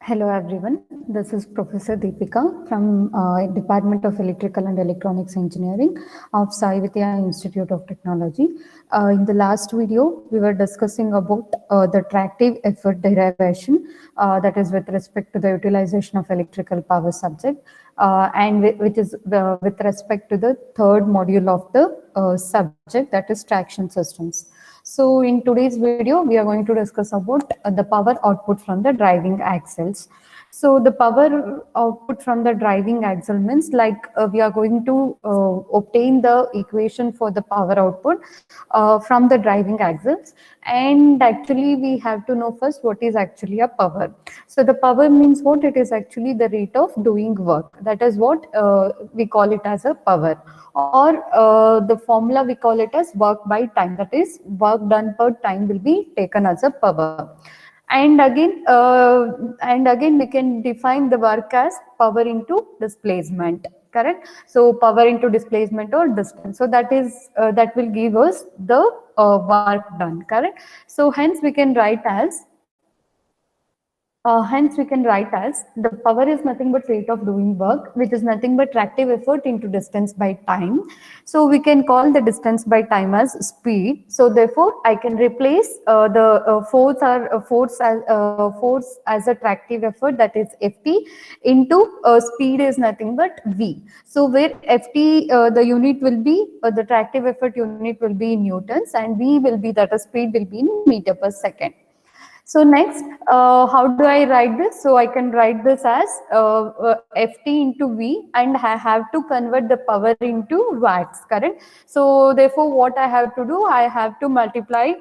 Hello everyone, this is Professor Deepika from Department of Electrical and Electronics Engineering of Sai Vidya Institute of Technology. In the last video, we were discussing about the tractive effort derivation, that is with respect to the utilization of electrical power subject, and which is with respect to the third module of the subject, that is traction systems. So in today's video, we are going to discuss about the power output from the driving axles. So the power output from the driving axle means like we are going to obtain the equation for the power output from the driving axles. And actually we have to know first what is actually a power. So the power means what? It is actually the rate of doing work. That is what we call it as a power. Or the formula we call it as work by time. That is work done per time will be taken as a power. And again we can define the work as power into displacement, correct? So power into displacement or distance, so that is that will give us the work done, correct? So hence we can write as the power is nothing but rate of doing work, which is nothing but tractive effort into distance by time. So we can call the distance by time as speed. So therefore, I can replace the force as a tractive effort, that is Ft, into speed is nothing but V. So where Ft the unit will be the tractive effort unit will be in newtons, and V will be, that is speed will be in meter per second. So next, how do I write this? So I can write this as Ft into V, and I have to convert the power into watts, correct? So therefore, what I have to do, I have to multiply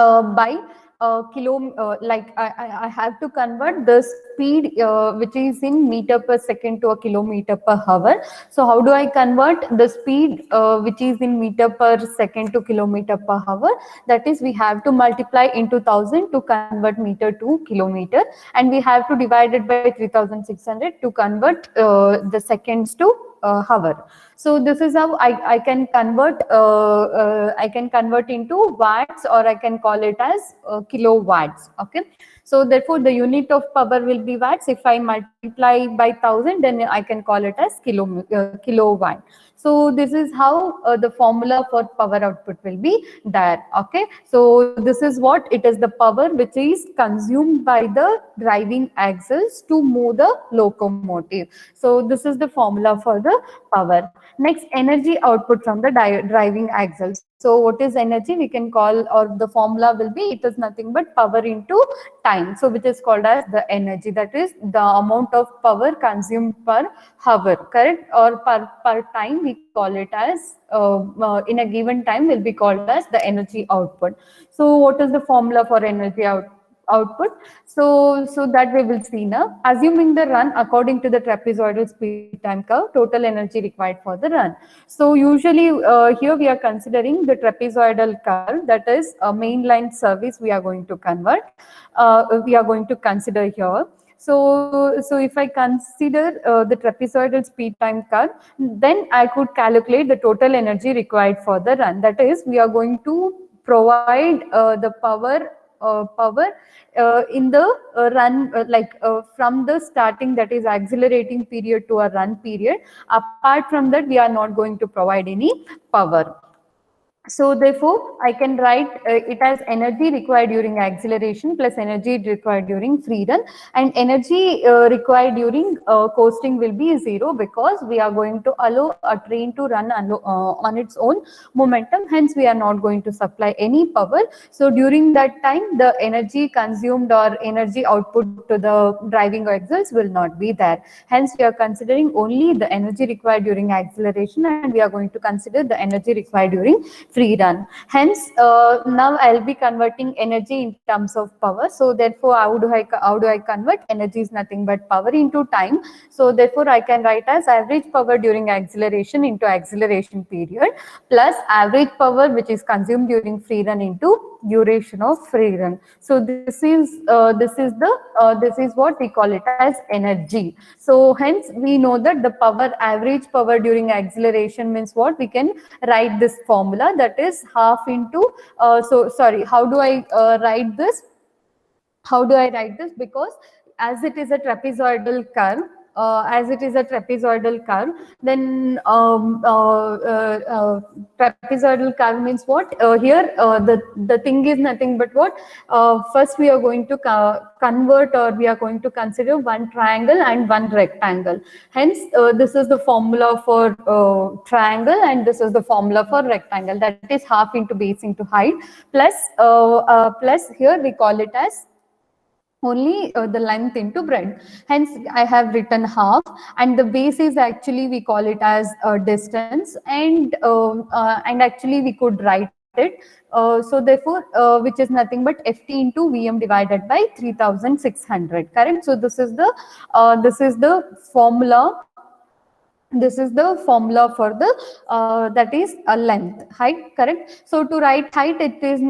by I have to convert the speed which is in meter per second to a kilometer per hour. So how do I convert the speed which is in meter per second to kilometer per hour? That is, we have to multiply into 1000 to convert meter to kilometer, and we have to divide it by 3600 to convert the seconds to hour. So this is how I can convert into watts, or I can call it as kilowatts. Okay, so therefore the unit of power will be watts. If I multiply by 1000, then I can call it as kilowatt. So this is how the formula for power output will be there. Okay, so this is what it is, the power which is consumed by the driving axles to move the locomotive. So this is the formula for the power. Next, energy output from the driving axles. So what is energy? We can call, or the formula will be, it is nothing but power into time. So which is called as the energy, that is the amount of power consumed per hour, correct? Or per time we call it as in a given time will be called as the energy output. So what is the formula for energy output? So that we will see now. Assuming the run according to the trapezoidal speed time curve, total energy required for the run. So usually here we are considering the trapezoidal curve, that is a mainline service we are going to convert. We are going to consider here. So if I consider the trapezoidal speed time curve, then I could calculate the total energy required for the run. That is, we are going to provide the power in the run, from the starting, that is accelerating period, to a run period. Apart from that, we are not going to provide any power. So therefore, I can write it as energy required during acceleration plus energy required during free run, and energy required during coasting will be zero, because we are going to allow a train to run on its own momentum. Hence, we are not going to supply any power. So during that time, the energy consumed or energy output to the driving axles will not be there. Hence, we are considering only the energy required during acceleration, and we are going to consider the energy required during free run. Hence, now I'll be converting energy in terms of power. So therefore, how do I convert? Energy is nothing but power into time. So therefore, I can write as average power during acceleration into acceleration period plus average power which is consumed during free run into duration of free run. So this is what we call it as energy. So hence we know that the average power during acceleration means what? We can write this formula, that is half into how do I write this? How do I write this? Because as it is a trapezoidal curve, then trapezoidal curve means what? Here, the thing is nothing but what? First, we are going to convert, or we are going to consider one triangle and one rectangle. Hence, this is the formula for triangle, and this is the formula for rectangle. That is half into base into height plus plus here we call it as only the length into breadth. Hence, I have written half, and the base is actually we call it as distance, and actually we could write it. So therefore, which is nothing but ft into Vm divided by 3600. Correct. So this is the formula. This is the formula for the that is a length, height. Correct. So to write height, it is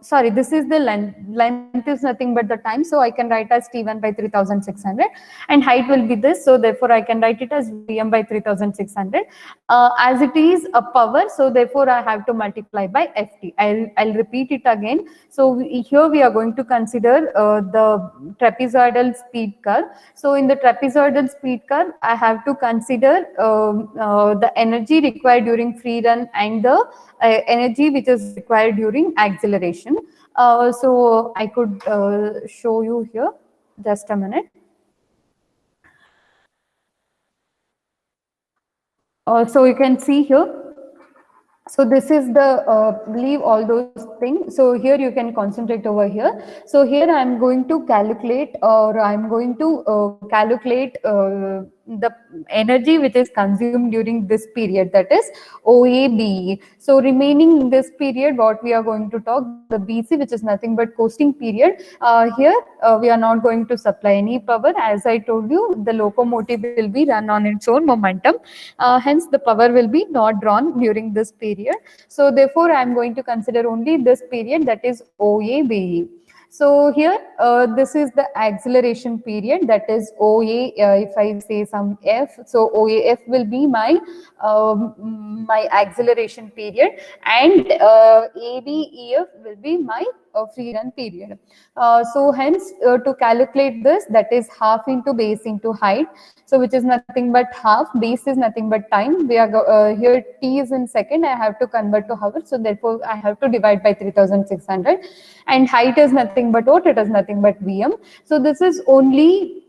sorry, this is the length is nothing but the time, so I can write as T1 by 3600, and height will be this, so therefore I can write it as Vm by 3600. As it is a power, so therefore I have to multiply by ft. I'll repeat it again. So here we are going to consider the trapezoidal speed curve. So in the trapezoidal speed curve, I have to consider the energy required during free run and the energy which is required during acceleration. So I could show you here, just a minute. So you can see here. So this is the leave all those things. So here you can concentrate over here. So here I am going to calculate, or I am going to calculate the energy which is consumed during this period, that is OABE. So remaining in this period, what we are going to talk, the BC, which is nothing but coasting period. Here we are not going to supply any power. As I told you, the locomotive will be run on its own momentum. Hence the power will be not drawn during this period. So therefore I am going to consider only this period, that is OABE. So here this is the acceleration period, that is OA. If I say some F, so OAF will be my my acceleration period, and ABEF will be my free run period. So hence to calculate this, that is half into base into height. So which is nothing but half. Base is nothing but time. We are here T is in second. I have to convert to hours. So therefore I have to divide by 3600. And height is nothing but what? It is nothing but Vm. So this is only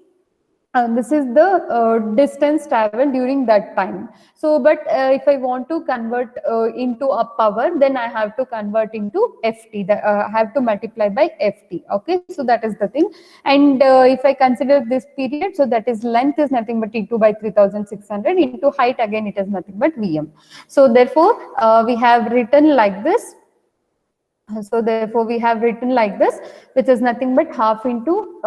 this is the distance traveled during that time. So, but if I want to convert into a power, then I have to convert into ft. I have to multiply by ft. Okay, so that is the thing. And if I consider this period, so that is length is nothing but T2 by 3600 into height, again it is nothing but Vm. So therefore, we have written like this. So therefore, we have written like this, which is nothing but half into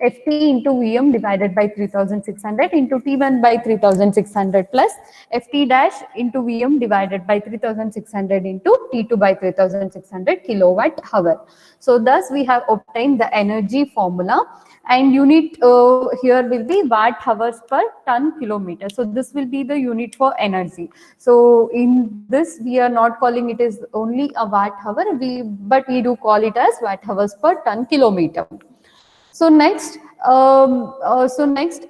ft into Vm divided by 3600 into T1 by 3600 plus ft dash into Vm divided by 3600 into T2 by 3600 kilowatt hour. So thus we have obtained the energy formula, and unit here will be watt hours per ton kilometer. So this will be the unit for energy. So in this we are not calling it as only a watt hour, but we do call it as watt hours per ton kilometer. So next,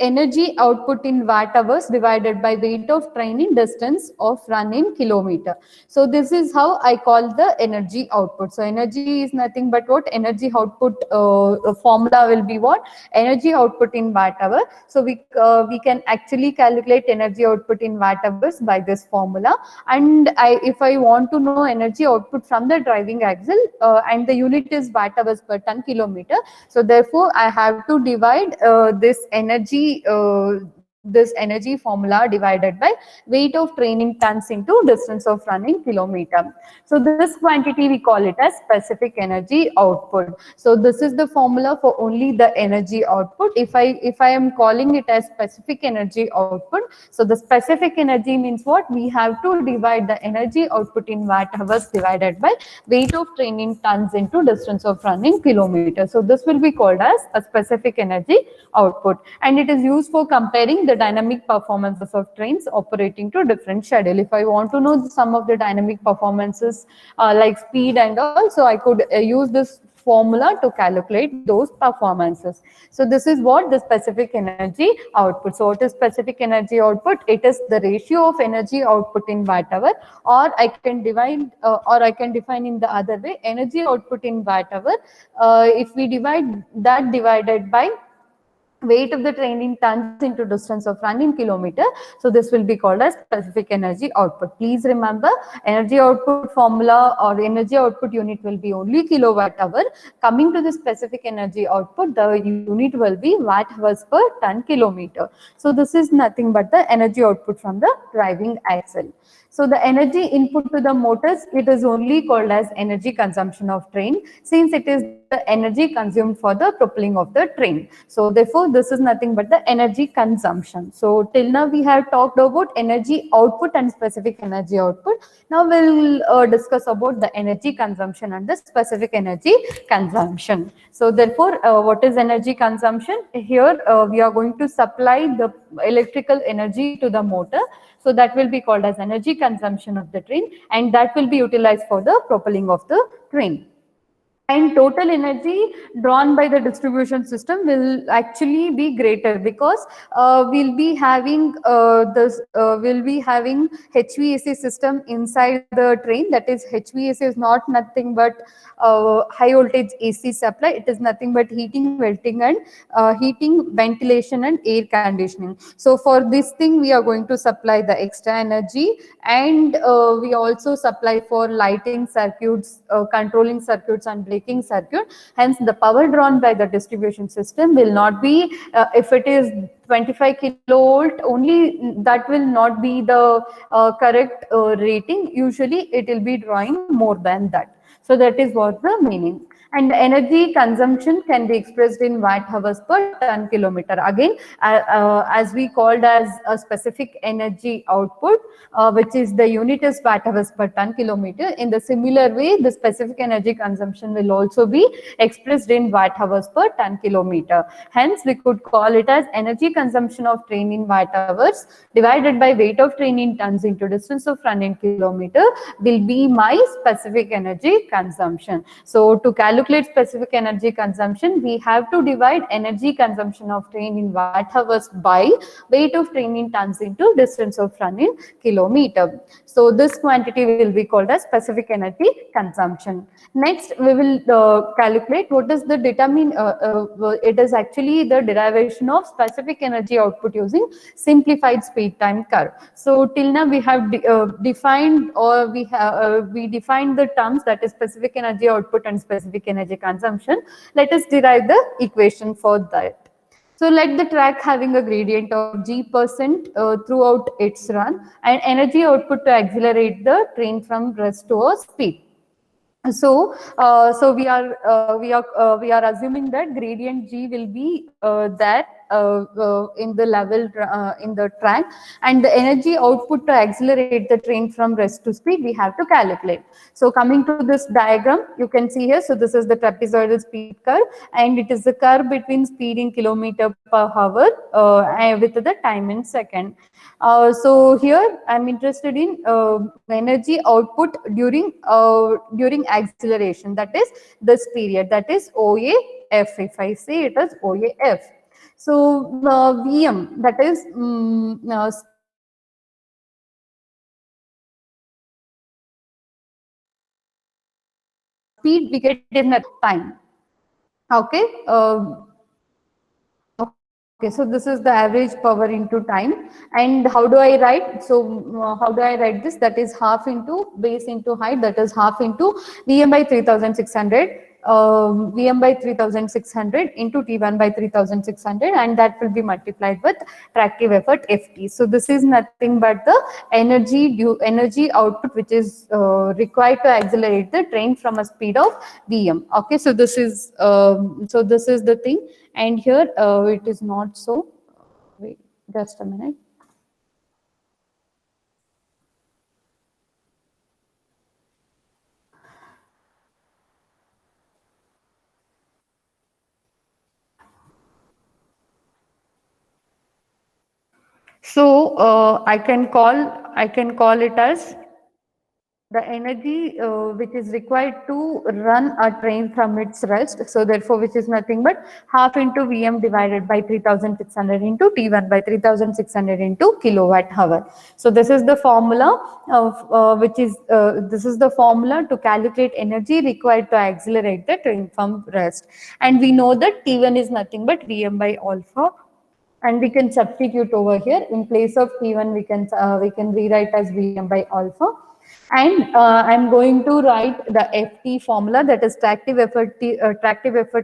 energy output in watt hours divided by weight of train in distance of run in kilometer. So this is how I call the energy output. So energy is nothing but what? Energy output formula will be what? Energy output in watt hour. So we can actually calculate energy output in watt hours by this formula. And if I want to know energy output from the driving axle, and the unit is watt hours per ton kilometer. So therefore, I have to divide this energy formula divided by weight of train in tons into distance of run in kilometer. So this quantity we call it as specific energy output. So this is the formula for only the energy output. If I am calling it as specific energy output, so the specific energy means what? We have to divide the energy output in watt hours divided by weight of train in tons into distance of run in kilometer. So this will be called as a specific energy output, and it is used for comparing the dynamic performances of trains operating to different schedule. If I want to know some of the dynamic performances like speed and all, so I could use this formula to calculate those performances. So this is what the specific energy output. So what is specific energy output? It is the ratio of energy output in watt hour, or I can divide, or I can define in the other way, energy output in watt hour. If we divide that divided by weight of the train in tons into distance of run in kilometer. So this will be called as specific energy output. Please remember, energy output formula or energy output unit will be only kilowatt hour. Coming to the specific energy output, the unit will be watt hours per ton kilometer. So this is nothing but the energy output from the driving axle. So the energy input to the motors, it is only called as energy consumption of train, since it is the energy consumed for the propelling of the train. So therefore, this is nothing but the energy consumption. So till now we have talked about energy output and specific energy output. Now we'll discuss about the energy consumption and the specific energy consumption. So therefore, what is energy consumption? Here we are going to supply the electrical energy to the motor. So that will be called as energy consumption of the train, and that will be utilized for the propelling of the train. And total energy drawn by the distribution system will actually be greater, because we'll be having HVAC system inside the train. That is, HVAC is not nothing but high voltage AC supply. It is nothing but heating, ventilation, and air conditioning. So for this thing, we are going to supply the extra energy, and we also supply for lighting circuits, controlling circuits, and braking circuit. Hence, the power drawn by the distribution system will not be, if it is 25 kilovolt only, that will not be the correct rating. Usually, it will be drawing more than that. So that is what the meaning. And the energy consumption can be expressed in watt hours per ton kilometer. Again, as we called as a specific energy output, which is the unit is watt hours per ton kilometer. In the similar way, the specific energy consumption will also be expressed in watt hours per ton kilometer. Hence, we could call it as energy consumption of train in watt hours divided by weight of train in tons into distance of run in kilometer will be my specific energy consumption. So to calculate specific energy consumption, we have to divide energy consumption of train in watt hours by weight of train in tons into distance of run in kilometer. So this quantity will be called as specific energy consumption. Next, we will calculate what is the it is actually the derivation of specific energy output using simplified speed time curve. So till now we have defined, or we defined the terms, that is specific energy output and specific energy consumption. Let us derive the equation for that. So let the track having a gradient of g% throughout its run, and energy output to accelerate the train from rest to a speed. So, we are assuming that gradient g will be there in the level in the track, and the energy output to accelerate the train from rest to speed we have to calculate. So coming to this diagram, you can see here. So this is the trapezoidal speed curve, and it is the curve between speed in kilometer per hour with the time in second. So here I'm interested in energy output during acceleration, that is this period, that is OAF. If I say it as OAF. So VM, that is speed, we get is nothing but time. Okay. Okay, so this is the average power into time. And how do I write? So how do I write this? That is half into base into height, that is half into Vm by 3600. Vm by 3600 into T1 by 3600, and that will be multiplied with tractive effort Ft. So this is nothing but the energy output which is required to accelerate the train from a speed of Vm. Okay, so this is the thing, and here it is not so. Wait, just a minute. So I can call it as the energy which is required to run a train from its rest. So therefore, which is nothing but half into Vm divided by 3600 into T1 by 3600 into kilowatt hour. So this is the formula of this is the formula to calculate energy required to accelerate the train from rest. And we know that T1 is nothing but Vm by alpha, and we can substitute over here in place of T1 we can rewrite as Vm by alpha, and I'm going to write the FT formula, that is tractive effort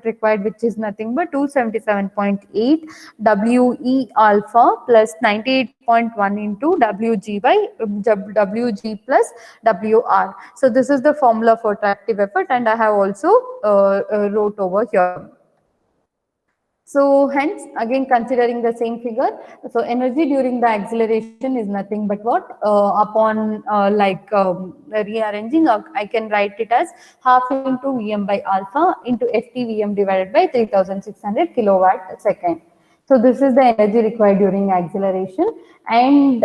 required, which is nothing but 277.8 WE alpha plus 98.1 into WG by WG plus WR. So this is the formula for tractive effort, and I have also wrote over here. So hence, again considering the same figure, so energy during the acceleration is nothing but what? Upon rearranging, I can write it as half into Vm by alpha into FT Vm divided by 3600 kilowatt second. So this is the energy required during acceleration, and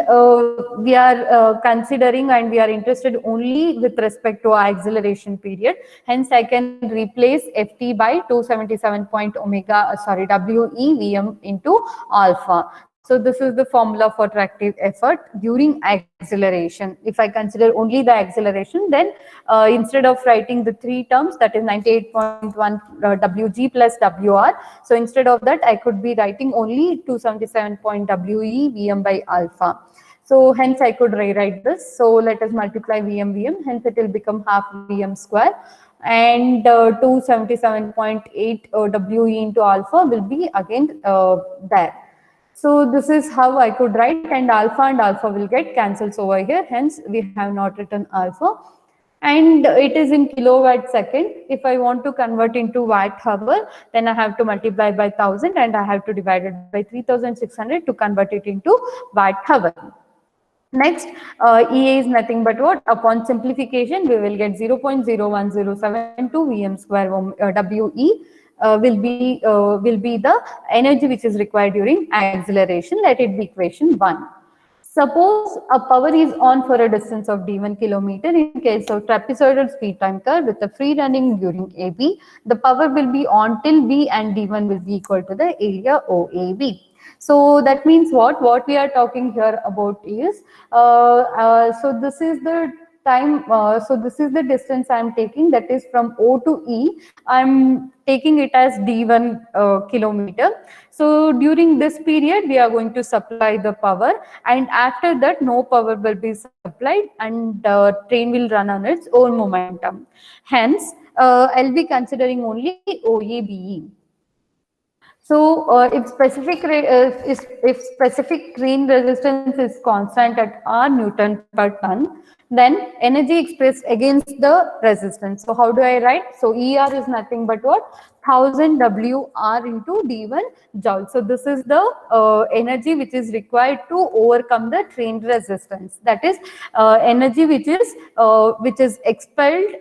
we are considering and we are interested only with respect to our acceleration period. Hence, I can replace Ft by 277 point omega, WE Vm into alpha. So this is the formula for tractive effort during acceleration. If I consider only the acceleration, then instead of writing the three terms, that is 98.1 Wg plus Wr, so instead of that, I could be writing only 277 point WE Vm by alpha. So hence I could rewrite this. So let us multiply Vm, hence it will become half Vm square, and 277.8 WE into alpha will be again there. So this is how I could write, and alpha will get cancels over here. Hence we have not written alpha, and it is in kilowatt second. If I want to convert into watt hour, then I have to multiply by 1000 and I have to divide it by 3600 to convert it into watt hour. Next, EA is nothing but what? Upon simplification, we will get 0.01072 Vm square WE will be the energy which is required during acceleration. Let it be equation 1. Suppose a power is on for a distance of d1 kilometer in case of trapezoidal speed time curve with a free running during AB. The power will be on till B and d1 will be equal to the area OAB. So that means what? What we are talking here about is, so this is the time, so this is the distance I am taking, that is from O to E. I am taking it as d1 kilometer. So during this period, we are going to supply the power, and after that, no power will be supplied, and the train will run on its own momentum. Hence, I'll be considering only OABE. So if specific train resistance is constant at R Newton per ton, then energy expressed against the resistance. So how do I write? So ER is nothing but what? 1000 WR into D1 joule. So this is the energy which is required to overcome the train resistance. That is energy which is expelled,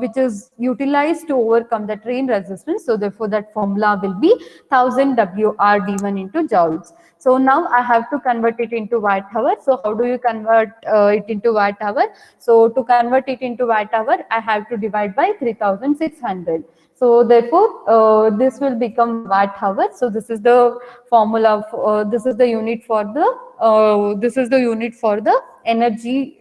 which is utilized to overcome the train resistance. So therefore that formula will be 1000 WR D1 into joules. So now I have to convert it into watt hour. So how do you convert it into watt hour? So to convert it into watt hour, I have to divide by 3600. So therefore, this will become watt hour. So this is the formula. This is the unit for the energy.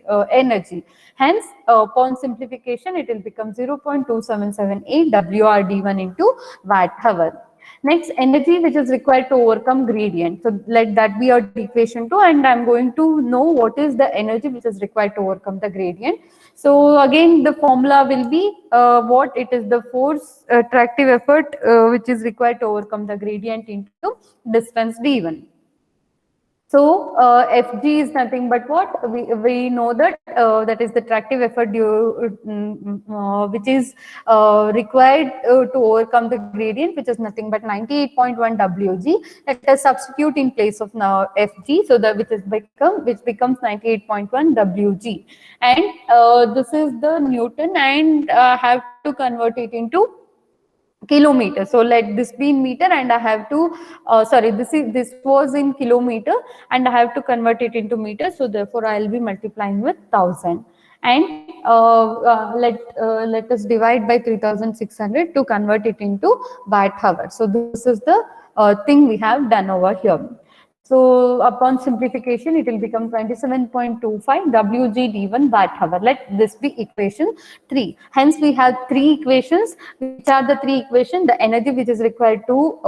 Hence, upon simplification, it will become 0.2778 WRD1 into watt hour. Next, energy which is required to overcome gradient. So let that be our equation 2, and I'm going to know what is the energy which is required to overcome the gradient. So again, the formula will be what? It is the force tractive effort which is required to overcome the gradient into distance d1. So Fg is nothing but what? We know that that is the tractive effort which is required to overcome the gradient, which is nothing but 98.1 Wg. Let us substitute in place of now Fg, so that which becomes 98.1 Wg, and this is the Newton, and have to convert it into kilometer. So let this be in meter, and I have to this was in kilometer, and I have to convert it into meter. So therefore I will be multiplying with 1000, and let us divide by 3600 to convert it into watt hour. So this is the thing we have done over here. So upon simplification, it will become 27.25 WGD1 watt hour. Let this be equation 3. Hence, we have three equations. Which are the three equations? The energy which is required to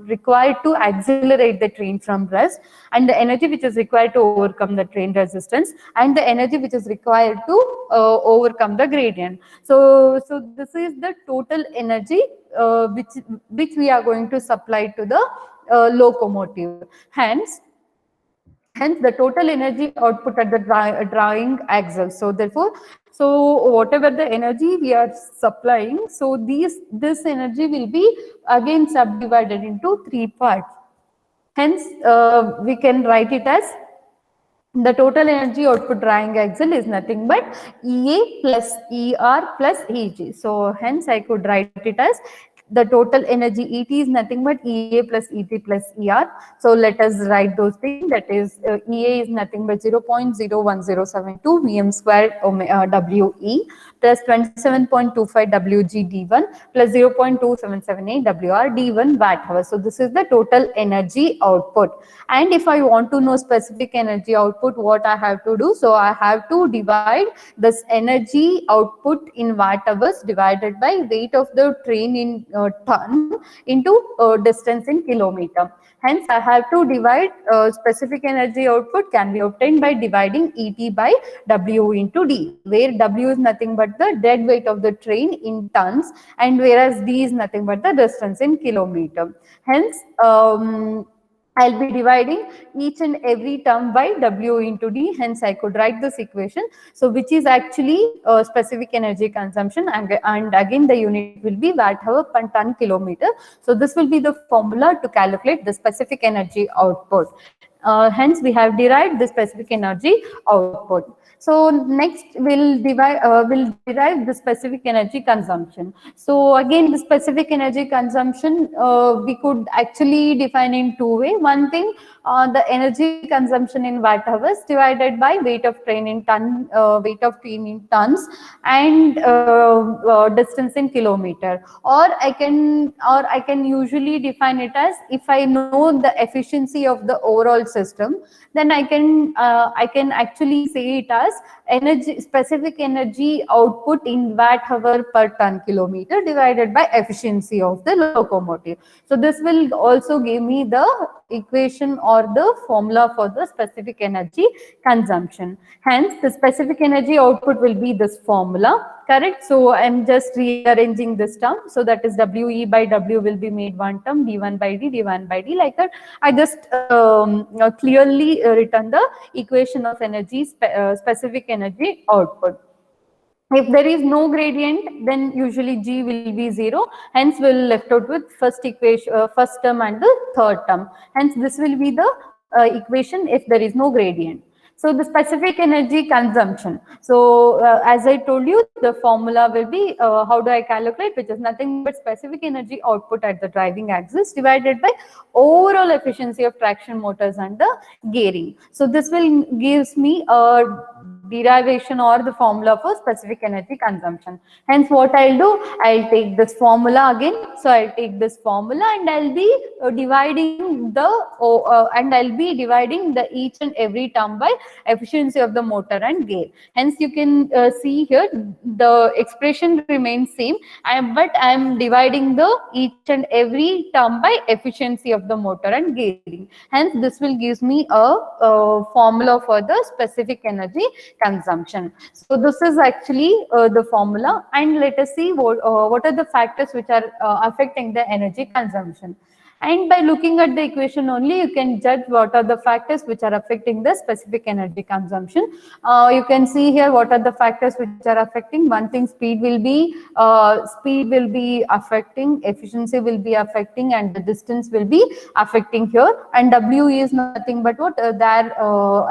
required to accelerate the train from rest, and the energy which is required to overcome the train resistance, and the energy which is required to overcome the gradient. So this is the total energy which we are going to supply to the locomotive. Hence the total energy output at the drawing axle. So therefore, so whatever the energy we are supplying, so this energy will be again subdivided into three parts. Hence we can write it as the total energy output drawing axle is nothing but EA plus ER plus EG. So hence I could write it as the total energy ET is nothing but EA plus ET plus ER. So let us write those things. That is EA is nothing but 0.01072 Vm squared WE plus 27.25 WGD1 plus 0.2778 WR D1 watt hour. So this is the total energy output. And if I want to know specific energy output, what I have to do? So I have to divide this energy output in watt hours divided by weight of the train in ton into distance in kilometer. Hence, I have to divide specific energy output can be obtained by dividing ET by W into D, where W is nothing but the dead weight of the train in tons, and whereas D is nothing but the distance in kilometer. Hence, I'll be dividing each and every term by W into D. Hence, I could write this equation. So, which is actually specific energy consumption, and again the unit will be watt hour per ton kilometer. So, this will be the formula to calculate the specific energy output. Hence, we have derived the specific energy output. So next we'll derive the specific energy consumption. So again, the specific energy consumption we could actually define in two ways. One thing, the energy consumption in watt hours divided by weight of train in tons and distance in kilometer. Or I can usually define it as, if I know the efficiency of the overall system, then I can actually say it as specific energy output in watt hour per ton kilometer divided by efficiency of the locomotive. So this will also give me the equation or the formula for the specific energy consumption. Hence, the specific energy output will be this formula, correct? So I'm just rearranging this term. So that is WE by W will be made one term, D1 by D, D1 by D, like that. I just clearly written the equation of energy, specific energy output. If there is no gradient, then usually G will be 0. Hence, we'll left out with first equation, first term and the third term. Hence, this will be the equation if there is no gradient. So the specific energy consumption. So as I told you, the formula will be how do I calculate, which is nothing but specific energy output at the driving axis divided by overall efficiency of traction motors and the gearing. So this will gives me a derivation or the formula for specific energy consumption. Hence, what I'll do, I'll take this formula again. So I'll take this formula and I'll be dividing the each and every term by efficiency of the motor and gear. Hence, you can see here the expression remains same, but I am dividing the each and every term by efficiency of the motor and gearing. Hence, this will give me a formula for the specific energy consumption. So this is actually the formula, and let us see what are the factors which are affecting the energy consumption. And by looking at the equation only, you can judge what are the factors which are affecting the specific energy consumption. You can see here what are the factors which are affecting. One thing, speed will be affecting, efficiency will be affecting, and the distance will be affecting here. And W is nothing but what their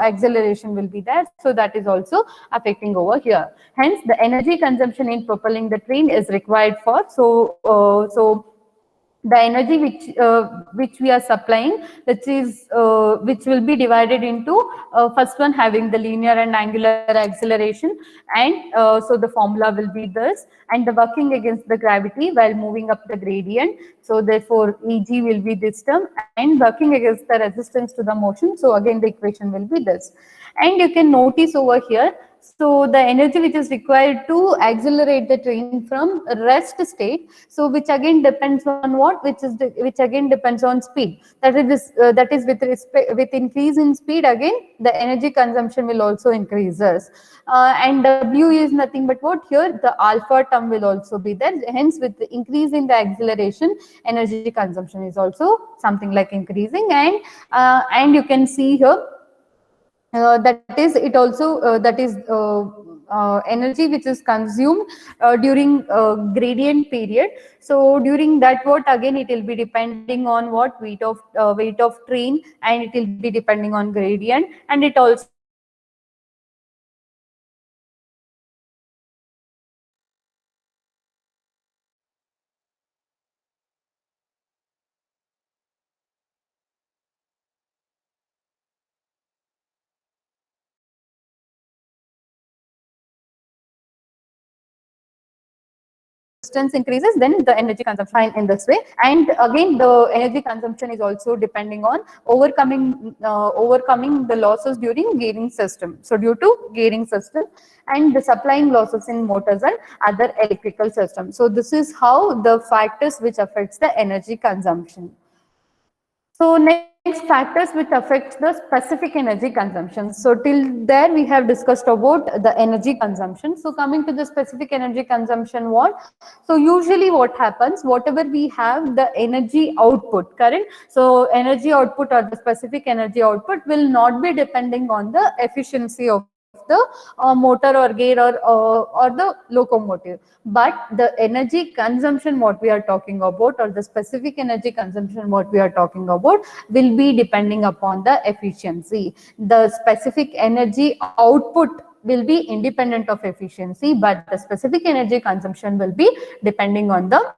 acceleration will be there. So that is also affecting over here. Hence, the energy consumption in propelling the train is required for. So the energy which we are supplying, which will be divided into first one having the linear and angular acceleration, and so the formula will be this, and the working against the gravity while moving up the gradient, so therefore Eg will be this term, and working against the resistance to the motion, so again the equation will be this. And you can notice over here, so the energy which is required to accelerate the train from rest state, so which again depends on what, which again depends on speed. That is with increase in speed, again the energy consumption will also increases, and W is nothing but what, here the alpha term will also be there. Hence, with the increase in the acceleration, energy consumption is also something like increasing, and you can see here. That is, it also that is energy which is consumed during gradient period. So during that, what again, it will be depending on what, weight of train, and it will be depending on gradient, and it also depends on the distance between the distance increases, then the energy consumption in this way. And again, the energy consumption is also depending on overcoming the losses during gearing system. So due to gearing system and the supplying losses in motors and other electrical systems. So this is how the factors which affects the energy consumption. So next, factors which affect the specific energy consumption. So till there we have discussed about the energy consumption. So coming to the specific energy consumption, what? So usually what happens, whatever we have the energy output, correct? So energy output or the specific energy output will not be depending on the efficiency of the motor or gear or the locomotive, but the energy consumption what we are talking about, or the specific energy consumption what we are talking about, will be depending upon the efficiency. The specific energy output will be independent of efficiency, but the specific energy consumption will be depending on the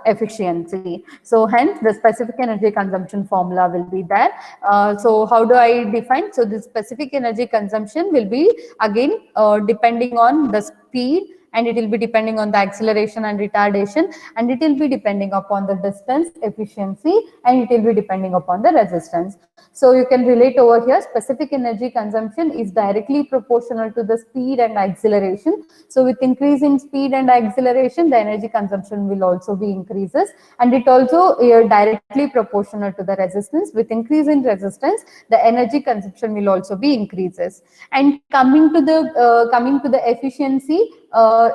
efficiency. So hence the specific energy consumption formula will be there. So how do I define? So the specific energy consumption will be again depending on the speed, and it will be depending on the acceleration and retardation, and it will be depending upon the distance, efficiency, and it will be depending upon the resistance. So you can relate over here, specific energy consumption is directly proportional to the speed and acceleration. So with increasing speed and acceleration, the energy consumption will also be increases, and it also directly proportional to the resistance. With increase in resistance, the energy consumption will also be increases. And coming to the efficiency,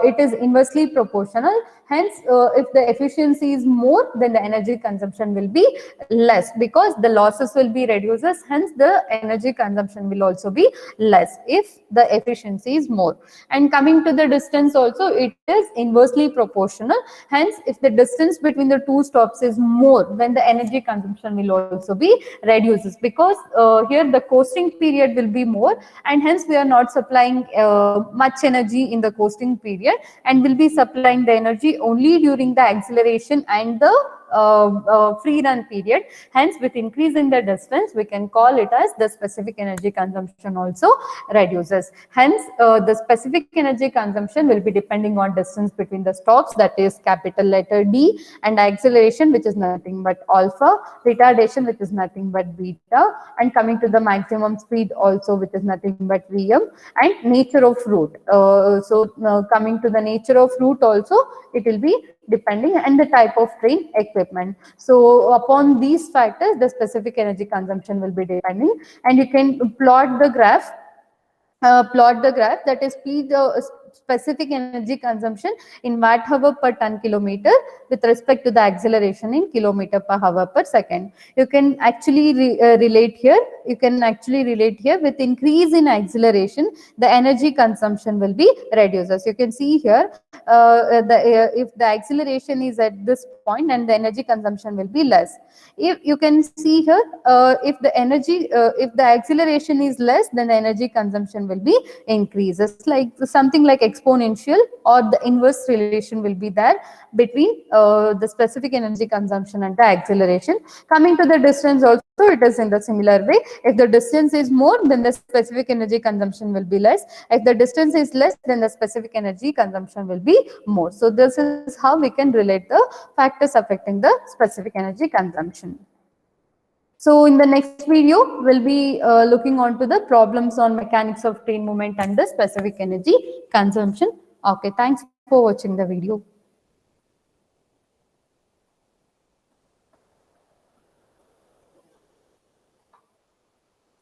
it is inversely proportional. Hence, if the efficiency is more, then the energy consumption will be less, because the losses will be reduces. Hence, the energy consumption will also be less if the efficiency is more. And coming to the distance also, it is inversely proportional. Hence, if the distance between the two stops is more, then the energy consumption will also be reduces, because here the coasting period will be more, and hence we are not supplying much energy in the coasting period, and will be supplying the energy only during the acceleration and the free run period. Hence, with increase in the distance, we can call it as the specific energy consumption also reduces. Hence, the specific energy consumption will be depending on distance between the stops, that is capital letter D, and acceleration, which is nothing but alpha, retardation, which is nothing but beta, and coming to the maximum speed also, which is nothing but Vm, and nature of route. Coming to the nature of route also, it will be depending, and the type of train equipment. So upon these factors, the specific energy consumption will be depending, and you can plot the graph that is specific energy consumption in watt-hour per ton kilometer with respect to the acceleration in kilometer per hour per second. You can actually relate here. With increase in acceleration, the energy consumption will be reduced. As you can see here, if the acceleration is at this point, and the energy consumption will be less. If you can see here, if the acceleration is less, then the energy consumption will be increases, like something like exponential or the inverse relation will be there between the specific energy consumption and the acceleration. Coming to the distance also, it is in the similar way. If the distance is more, then the specific energy consumption will be less. If the distance is less, then the specific energy consumption will be more. So this is how we can relate the factors affecting the specific energy consumption. So in the next video, we'll be looking on to the problems on mechanics of train movement and the specific energy consumption. Okay, thanks for watching the video.